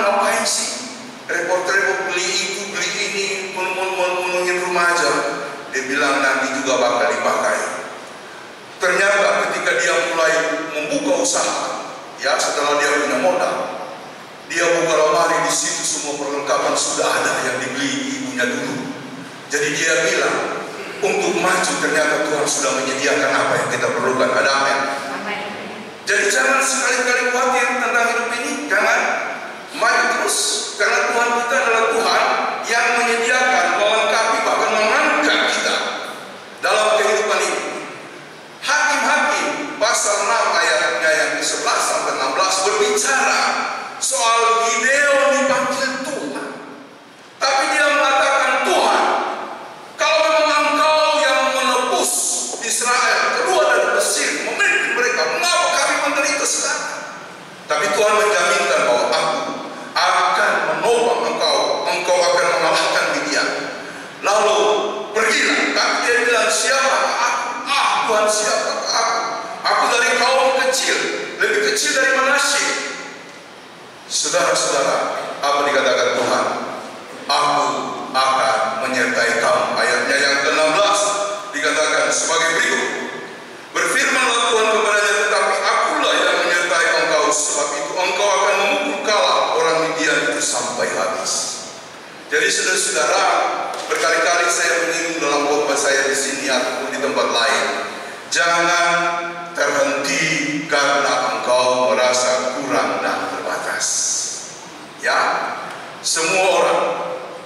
ngapain sih? Repot-repot beli itu, beli ini, penuhin rumah aja. Dia bilang nanti juga bakal dipakai. Ternyata ketika dia mulai membuka usaha, ya setelah dia punya modal, dia buka lemari, di situ semua perlengkapan sudah ada yang dibeli ibunya dulu. Jadi dia bilang, untuk maju ternyata Tuhan sudah menyediakan apa yang kita perlukan. Ada amin. Jadi jangan sekali-kali khawatir tentang hidup ini, jangan maju terus, karena Tuhan kita adalah Tuhan yang menyediakan, melengkapi, bahkan mengangkat kita dalam kehidupan ini. Hakim-Hakim pasal 6 ayatnya yang ke-11 sampai 16 berbicara soal Gideon dipanggil Tuhan, tapi dia mengatakan, Tuhan, kalau memang Engkau yang menebus Israel keluar dari Mesir, memimpin mereka, mengapa kami menderita sekarang? Tapi Tuhan menjaminkan bahwa aku akan menopang engkau, engkau akan mengalahkan Midian. Lalu pergilah. Tapi dia bilang, siapa aku? Tuhan, siapa aku? Aku dari kaum kecil, lebih kecil dari Manasye. Saudara-saudara, apa dikatakan Tuhan? Aku akan menyertai kamu. Ayatnya yang ke-16 dikatakan sebagai berikut. Berfirmanlah Tuhan kepadanya, tetapi akulah yang menyertai engkau, sebab itu engkau akan memukul kalah orang Midian itu sampai habis. Jadi saudara-saudara, berkali-kali saya menyinggung dalam khotbah saya di sini ataupun di tempat lain, jangan terhenti karena engkau merasa kurang dan terbatas. Ya, semua orang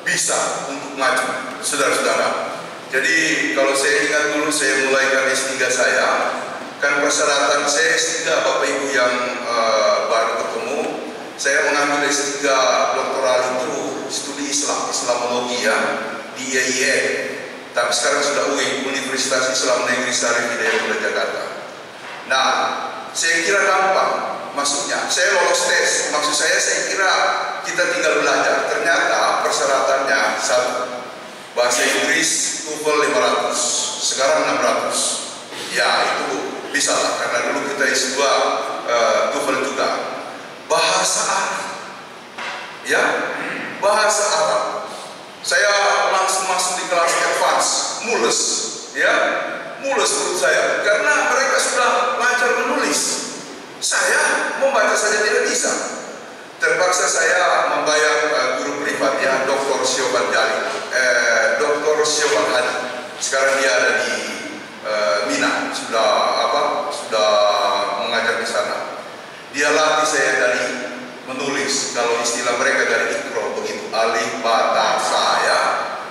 bisa untuk maju, saudara-saudara. Jadi kalau saya ingat dulu saya mulai dari S3 saya, kan persyaratan saya S3 Bapak Ibu yang baru ketemu, saya mengambil S3 doktoral itu studi Islam, Islamologi ya, di IAIN. Tapi sekarang sudah UI, Universitas Islam Negeri Syarif Hidayatullah Jakarta. Nah, saya kira gampang masuknya. Saya lolos tes, maksud saya kira kita tinggal belajar. Ternyata persyaratannya satu, bahasa Inggris TOEFL 500, sekarang 600. Ya itu bisa lah, karena dulu kita S2 TOEFL juga. Bahasa Arab, ya, bahasa Arab. Saya langsung masuk di kelas advance, mules, ya, mules menurut saya, karena mereka sudah lancar menulis. Saya membaca saja tidak bisa. Terpaksa saya membayar guru privat ya, Dr. Syoban Jali, Dr. Syoban Hadi. Sekarang dia ada di Mina, sudah mengajar di sana. Dia latih saya dari menulis, kalau istilah mereka dari ikro begitu, alif, ba, ta, sa ya.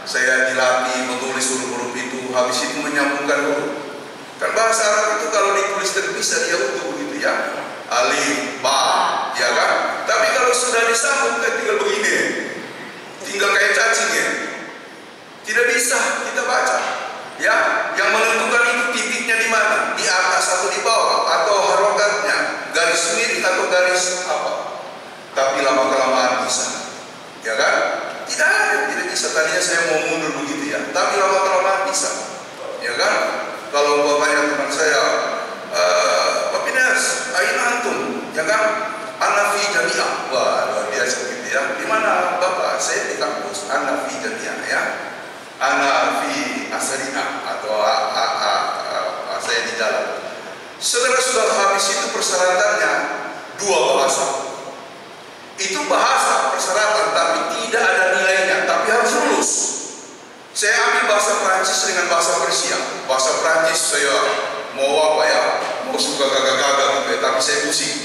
Saya dilatih menulis huruf-huruf itu, habis itu menyambungkan huruf. Kan bahasa Arab itu kalau ditulis terpisah dia utuh begitu ya, alif, ba, ya kan. Tapi kalau sudah disambung kan tinggal begini, tinggal kayak cacing ya, tidak bisa kita baca. Ya, yang menentukan itu titiknya di mana, di atas atau di bawah, atau harokatnya, garis miring atau garis apa. Tapi lama-kelamaan bisa, ya kan? Tidak bisa. Tadinya saya mau mundur begitu ya, tapi lama-kelamaan bisa, ya kan? Kalau bapaknya teman saya, Pak Pinas, aina antum, ya kan? Ana fi jami'ah, wah luar biasa gitu ya. Di mana bapak? Saya di kampus. Ana fi jami'ah ya. Ana fi asarina atau saya di jalan. Saudara-saudara, habis itu persyaratannya 2 bahasa. Itu bahasa persyaratan, tapi tidak ada nilainya, tapi harus lulus. Saya ambil bahasa Prancis dengan bahasa Persia. Bahasa Prancis saya mau apa ya, mau suka gagah-gagah gitu ya, tapi saya pusing.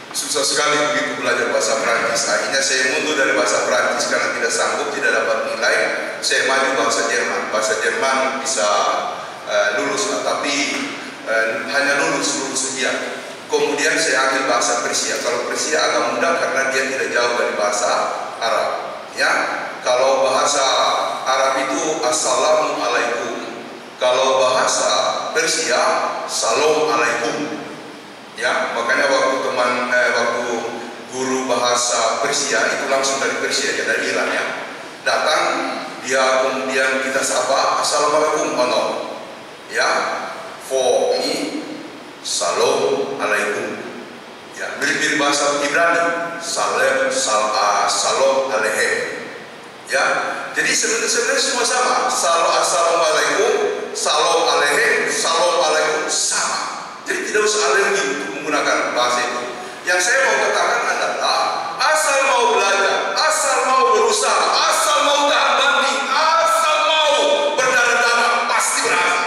Susah sekali begitu belajar bahasa Prancis. Akhirnya saya mundur dari bahasa Prancis karena tidak sanggup, tidak dapat nilai. Saya maju bahasa Jerman. Bahasa Jerman bisa lulus lah, tapi hanya lulus sekian. Kemudian saya ambil bahasa Persia. Kalau Persia agak mudah karena dia tidak jauh dari bahasa Arab. Ya, kalau bahasa Arab itu assalamualaikum. Kalau bahasa Persia salam alaikum. Ya, makanya waktu waktu guru bahasa Persia itu langsung dari Persia, ya dari Iran ya. Datang dia, kemudian kita sapa assalamualaikum ono. Ya, for me salam alaikum. Ya, mirip-mirip bahasa Ibrani, Shalom Aleichem. Ya, jadi sebenarnya semua sama. Assalamualaikum, Shalom Aleichem, Shalom Aleichem sama. Jadi tidak usah alergi untuk menggunakan bahasa itu. Yang saya mau katakan adalah asal mau belajar, asal mau berusaha, asal mau tahan banting, asal mau berdarah-darah, pasti berhasil.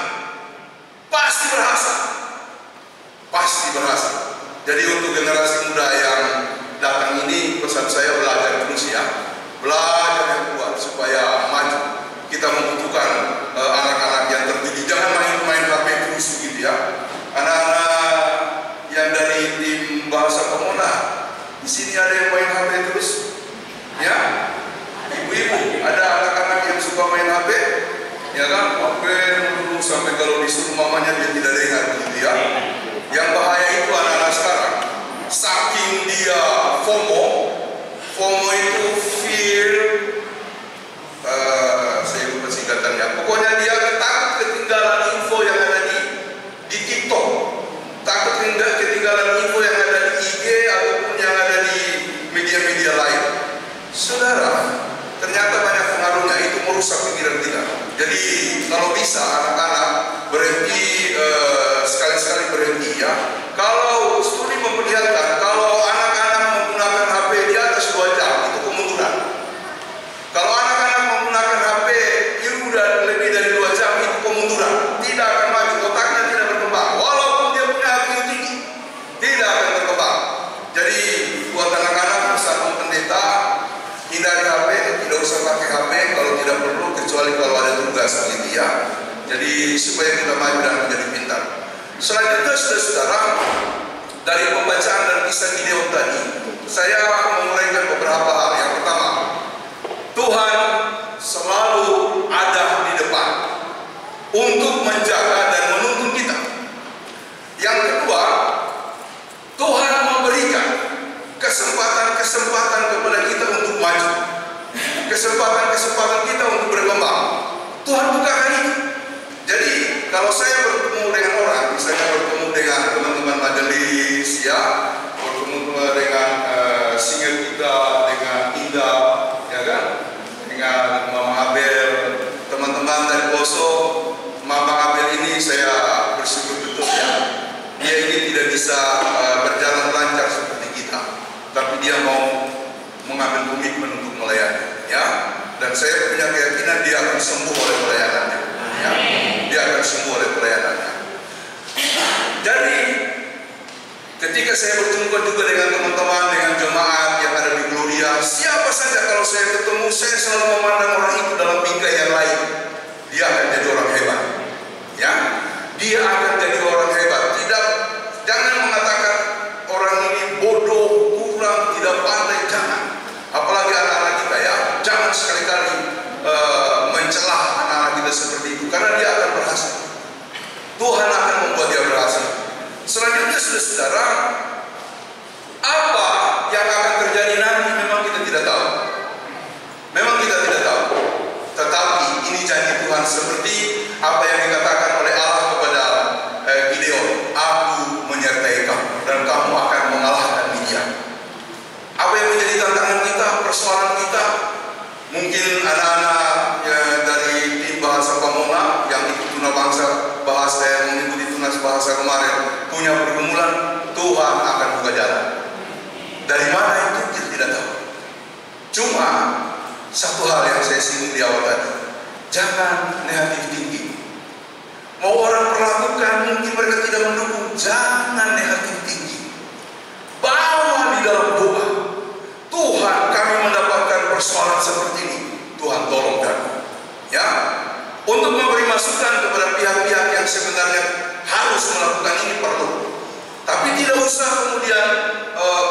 Pasti berhasil. Pasti berhasil. Jadi untuk generasi muda yang datang ini, pesan saya belajar terus ya. Belajar yang kuat supaya maju. Kita membutuhkan anak-anak yang terdidik. Jangan main-main HP terus gitu ya. Anak-anak yang dari tim bahasa Pomona, di sini ada yang main HP terus, ya. Ibu-ibu, ada anak-anak yang suka main HP, ya kan? HP dulu sampai kalau disuruh mamanya dia tidak dengar gitu ya. Yang bahaya itu anak-anak sekarang, saking dia FOMO itu fear, saya lupa singkatannya. Pokoknya dia takut ketinggalan info yang ada di TikTok, takut ketinggalan info yang ada di IG ataupun yang ada di media-media lain. Saudara, ternyata banyak pengaruhnya, itu merusak pikiran kita. Jadi kalau bisa anak-anak berhenti, sekali-sekali berhenti ya. Kalau studi memperlihatkan kalau anak-anak menggunakan HP di atas 2 jam itu kemunduran. Kalau anak-anak menggunakan HP udah lebih dari 2 jam itu kemunduran. Tidak akan maju, otaknya tidak berkembang. Walaupun dia punya IQ tinggi, tidak akan berkembang. Jadi buat anak-anak bersama pendeta, hindari HP, tidak usah pakai HP kalau tidak perlu, kecuali kalau ada tugas gitu ya. Jadi supaya kita maju dan menjadi pintar. Selanjutnya saudara-saudara, dari pembacaan dan kisah Gideon tadi, saya menguraikan beberapa hal. Yang pertama, Tuhan selalu ada di depan untuk menjaga dan menuntun kita. Yang kedua, Tuhan memberikan kesempatan-kesempatan kepada kita untuk maju, kesempatan-kesempatan kita untuk berkembang. Tuhan bukakan itu. Jadi kalau saya bertemu dengan orang, misalnya bertemu dengan teman-teman majelis, ya, bertemu dengan singer kita, dengan Indah, ya kan, dengan Mama Abel, teman-teman dari Poso. Mama Abel ini saya bersyukur betul ya. Dia ini tidak bisa berjalan lancar seperti kita, tapi dia mau mengambil komitmen untuk melayani, ya. Dan saya punya keyakinan dia akan sembuh oleh pelayanannya, ya. Dia akan sembuh oleh pelayanannya. Jadi ketika saya berjumpa juga dengan teman-teman, dengan jemaat yang ada di Gloria, siapa saja kalau saya ketemu, saya selalu memandang orang itu dalam bingkai yang lain. Dia akan jadi orang hebat, ya. Dia akan jadi orang hebat. Jangan mengatakan orang ini bodoh, kurang, tidak pandai, jangan. Apalagi anak-anak kita ya, jangan sekali-kali mencelah anak-anak kita seperti itu, karena dia akan berhasil. Tuhan akan membuat dia berhasil. Selanjutnya saudara, apa yang akan terjadi nanti memang kita tidak tahu. Memang kita tidak tahu. Tetapi ini janji Tuhan seperti apa yang dikatakan oleh Allah kepada Gideon, aku menyertai kamu dan kamu akan mengalahkan Midian. Apa yang menjadi tantangan kita, persoalan kita? Mungkin anak-anak dari tim bahasa Pomona yang ikut tuna bangsa bahasa, yang mengikuti tunas bahasa kemarin, punya pergumulan, Tuhan akan buka jalan. Dari mana itu kita tidak tahu. Cuma satu hal yang saya singgung di awal tadi, jangan negatif tinggi. Mau orang perlakukan, mungkin mereka tidak mendukung, jangan negatif tinggi. Bawa di dalam doa. Tuhan, kami mendapatkan persoalan seperti ini. Tuhan tolong kami, ya, untuk memberi masukan kepada pihak-pihak yang sebenarnya harus melakukan ini perlu. Tapi tidak usah kemudian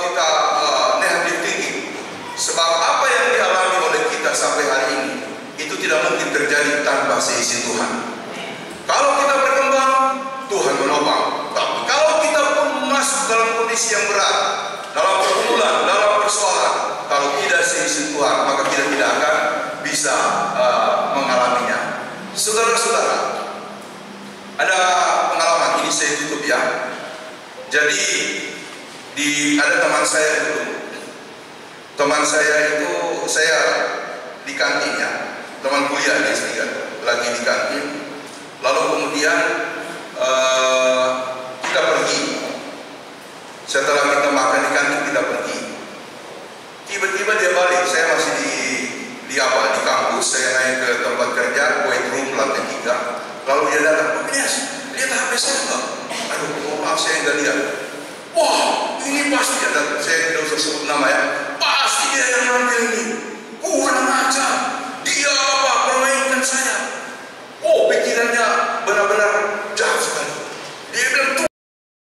kita negatif tinggi. Sebab apa yang dialami oleh kita sampai hari ini itu tidak mungkin terjadi tanpa seizin Tuhan. Kalau kita berkembang, Tuhan menopang. Tapi kalau kita pun masuk dalam kondisi yang berat, dalam pergumulan, dalam persoalan, kalau tidak seizin Tuhan, maka kita tidak akan bisa mengalaminya. Saudara-saudara, ada pengalaman ini, saya tutup ya. Jadi Ada teman saya dulu. Teman saya itu saya di kantinnya, teman kuliah di S3, lagi di kantin. Lalu kemudian kita pergi. Setelah kita makan di kantin kita pergi. Tiba-tiba dia balik. Saya masih di kampus. Saya naik ke tempat